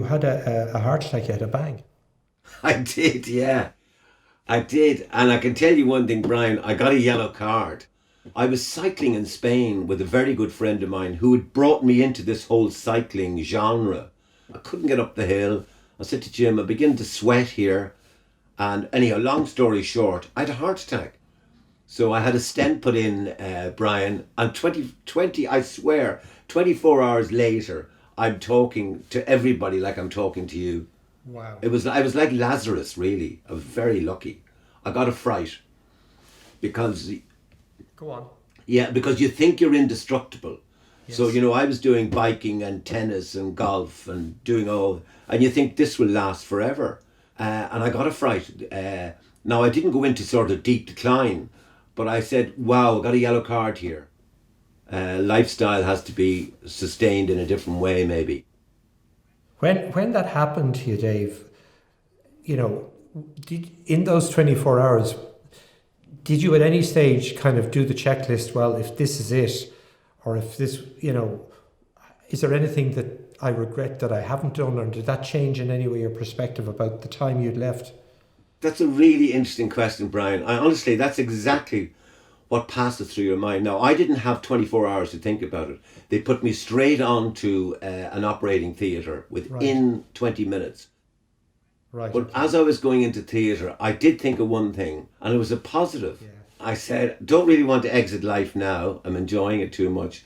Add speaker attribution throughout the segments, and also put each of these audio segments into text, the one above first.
Speaker 1: had a heart attack, you had a bang.
Speaker 2: I did, yeah. I did. And I can tell you one thing, Brian, I got a yellow card. I was cycling in Spain with a very good friend of mine who had brought me into this whole cycling genre. I couldn't get up the hill. I said to Jim, I begin to sweat here. And anyhow, long story short, I had a heart attack. So I had a stent put in, Brian, and 20, I swear, 24 hours later, I'm talking to everybody like I'm talking to you.
Speaker 1: Wow.
Speaker 2: I was like Lazarus, really. I was very lucky. I got a fright because,
Speaker 1: Go on.
Speaker 2: yeah, because you think you're indestructible.
Speaker 1: Yes.
Speaker 2: So, I was doing biking and tennis and golf and doing and you think this will last forever. And I got a fright. Now, I didn't go into sort of deep decline, but I said, wow, I got a yellow card here. Lifestyle has to be sustained in a different way, maybe.
Speaker 1: When that happened to you, Dave, in those 24 hours, did you at any stage kind of do the checklist, well, if this is it, or if this, is there anything that I regret that I haven't done, or did that change in any way your perspective about the time you'd left?
Speaker 2: That's a really interesting question, Brian. Honestly, that's exactly what passes through your mind. Now, I didn't have 24 hours to think about it. They put me straight on to an operating theatre within 20 minutes.
Speaker 1: Right.
Speaker 2: But as I was going into theatre, I did think of one thing, and it was a positive.
Speaker 1: Yeah.
Speaker 2: I said, don't really want to exit life now. I'm enjoying it too much.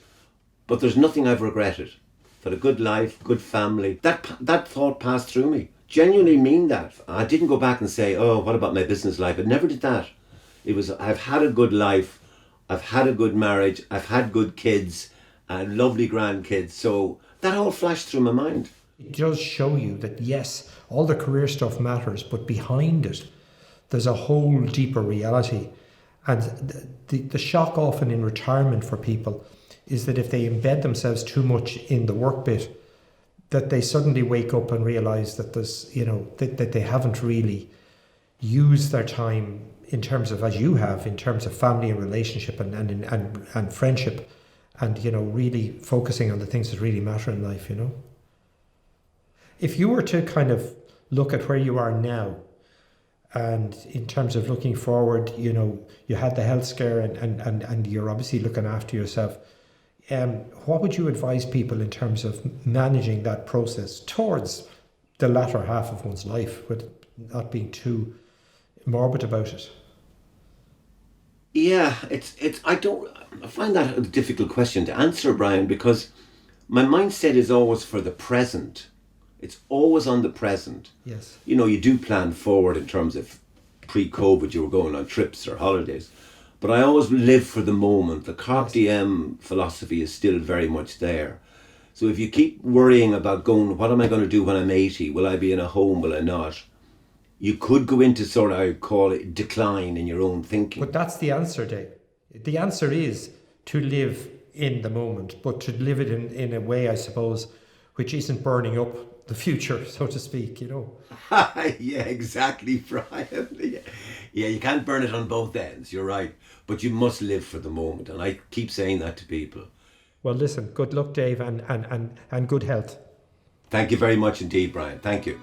Speaker 2: But there's nothing I've regretted. For a good life, good family. That thought passed through me. Genuinely mean that. I didn't go back and say, oh, what about my business life? I never did that. It was, I've had a good life. I've had a good marriage. I've had good kids and lovely grandkids. So that all flashed through my mind.
Speaker 1: It does show you that, yes, all the career stuff matters, but behind it, there's a whole deeper reality. And the shock often in retirement for people is that if they embed themselves too much in the work bit, that they suddenly wake up and realize that there's, that they haven't really used their time in terms of, as you have, in terms of family and relationship and friendship, and, really focusing on the things that really matter in life, If you were to kind of look at where you are now, and in terms of looking forward, you had the health scare and you're obviously looking after yourself. What would you advise people in terms of managing that process towards the latter half of one's life, with not being too morbid about it?
Speaker 2: Yeah, I find that a difficult question to answer, Brian, because my mindset is always for the present. It's always on the present.
Speaker 1: Yes.
Speaker 2: You do plan forward in terms of pre-COVID, you were going on trips or holidays. But I always live for the moment. The Carpe Diem philosophy is still very much there. So if you keep worrying about going, what am I going to do when I'm 80? Will I be in a home? Will I not? You could go into sort of, I call it, decline in your own thinking.
Speaker 1: But that's the answer, Dave. The answer is to live in the moment, but to live it in a way, I suppose, which isn't burning up the future, so to speak,
Speaker 2: Yeah, exactly, Brian. Yeah, you can't burn it on both ends, you're right. But you must live for the moment, and I keep saying that to people.
Speaker 1: Well, listen, good luck, Dave, and good health.
Speaker 2: Thank you very much indeed, Brian. Thank you.